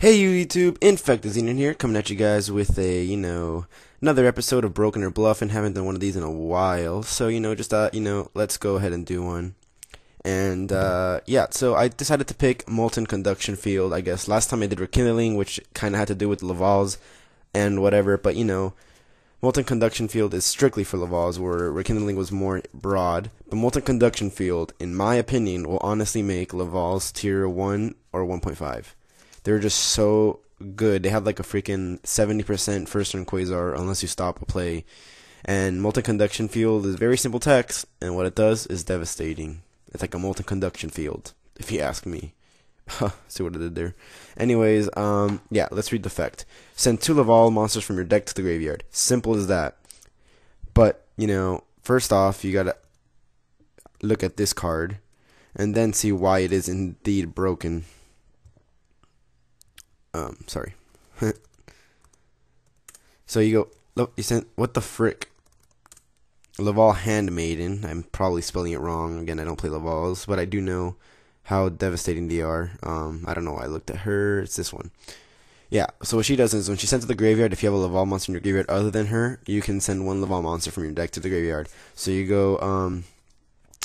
Hey YouTube, InfectedXenon here, coming at you guys with a, another episode of Broken or Bluffin. Haven't done one of these in a while, so, let's go ahead and do one. And, yeah, so I decided to pick Molten Conduction Field, I guess. Last time I did Rekindling, which kind of had to do with Lavals and whatever, but, Molten Conduction Field is strictly for Lavals, where Rekindling was more broad. But Molten Conduction Field, in my opinion, will honestly make Lavals tier 1 or 1.5. They're just so good. They have like a freaking 70% first turn Quasar unless you stop a play. And Molten Conduction Field is very simple text, and what it does is devastating. It's like a Molten Conduction Field, if you ask me. See what I did there. Anyways, yeah, let's read the effect. Send 2 Laval monsters from your deck to the graveyard. Simple as that. But, first off, you gotta look at this card, and then see why it is indeed broken. Sorry. So you go, look, you sent, what the frick? Laval Handmaiden. I'm probably spelling it wrong. Again, I don't play Lavals, but I do know how devastating they are. I don't know why I looked at her. It's this one. Yeah, so what she does is when she sends to the graveyard, if you have a Laval monster in your graveyard other than her, you can send 1 Laval monster from your deck to the graveyard. So you go,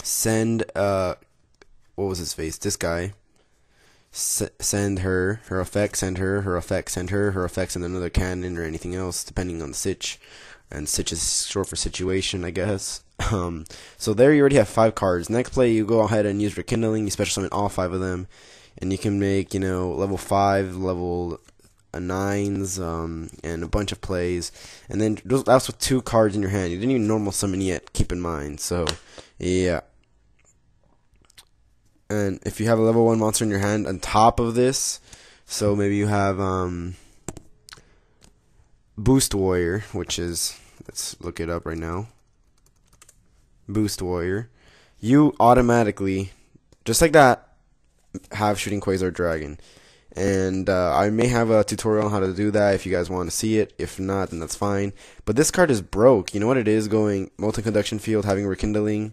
send, what was his face? This guy. Send her effect, send her effect, send her effect, and another cannon or anything else, depending on the sitch. And sitch is short for situation, I guess. So there you already have 5 cards. Next play, you go ahead and use Rekindling. You special summon all 5 of them, and you can make level 5, level 9s, and a bunch of plays. And then that's with 2 cards in your hand. You didn't even normal summon yet. Keep in mind. So yeah. And if you have a level 1 monster in your hand on top of this, so maybe you have Boost Warrior, which is, let's look it up right now. Boost Warrior. You automatically, just like that, have Shooting Quasar Dragon. And I may have a tutorial on how to do that if you guys want to see it. If not, then that's fine. But this card is broke. You know what it is? Going Molten Conduction Field, having Rekindling,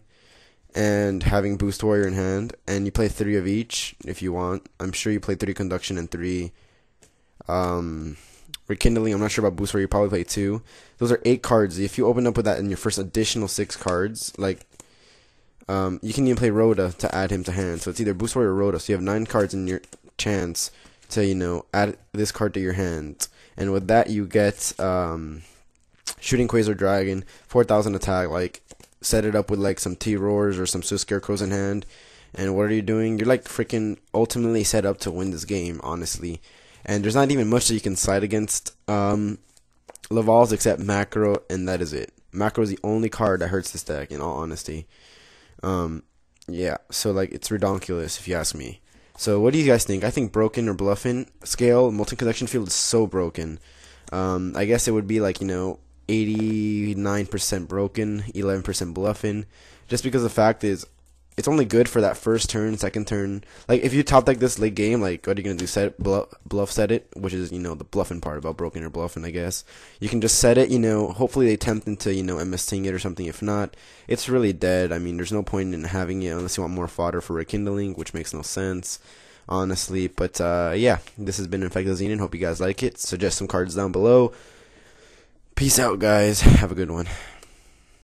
and having Boost Warrior in hand, and you play 3 of each if you want. I'm sure you play 3 Conduction and 3 Rekindling. I'm not sure about Boost Warrior. You probably play 2. Those are 8 cards. If you open up with that in your first additional 6 cards, like you can even play Rhoda to add him to hand. So it's either Boost Warrior or Rhoda. So you have 9 cards in your chance to add this card to your hand, and with that you get Shooting Quasar Dragon, 4,000 attack, like. Set it up with like some T-Roars or some Swiss Scarecrows in hand, and what are you doing? You're like freaking ultimately set up to win this game, honestly. And there's not even much that you can side against Lavals except Macro, and that is it. Macro is the only card that hurts this deck, in all honesty. Yeah, so like it's redonkulous if you ask me. So what do you guys think? I think broken or bluffing scale, Molten Conduction Field is so broken. I guess it would be like 89% broken, 11% bluffing, just because the fact is it's only good for that first turn, second turn. Like if you top deck this late game, like what are you gonna do? Set bluff set it, which is the bluffing part about broken or bluffing, I guess. You can just set it, hopefully they tempt into MS-ing it or something. If not, it's really dead. I mean, there's no point in having it unless you want more fodder for Rekindling, which makes no sense, honestly. But yeah, this has been InfectedXenon. Hope you guys like it. Suggest some cards down below. Peace out, guys. Have a good one.